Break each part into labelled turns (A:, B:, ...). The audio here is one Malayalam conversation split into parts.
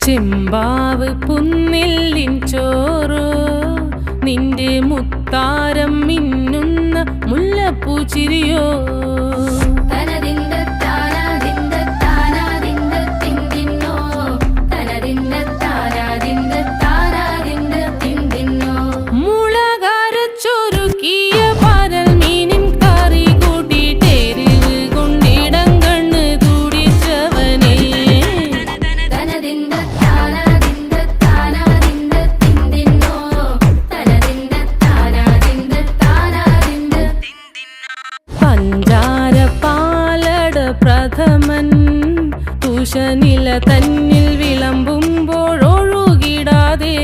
A: ചെമ്പാവ് പുന്നെല്ലിൻ ചോറോ നിന്റെ മുത്താരം മിന്നുന്ന മുല്ലപ്പൂച്ചിരിയോ പ്രഥമൻ തുഷനില തന്നിൽ വിളമ്പുമ്പോഴൊഴുകിടാതെ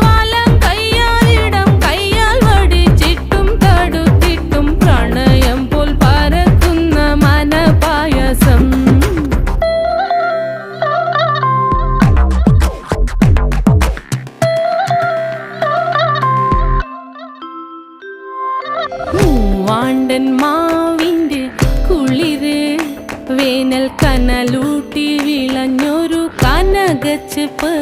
A: വലം കയ്യാലിടം കയ്യാൽ വടിച്ചിട്ടും തടുത്തിട്ടും പ്രണയം പോൽ പരക്കുന്ന മനപായസം മൂവാണ്ടൻ മാവിൻ്റെ കുളിര് വേനൽ കനലൂട്ടി വിളഞ്ഞൊരു കനകച്ചെപ്പ്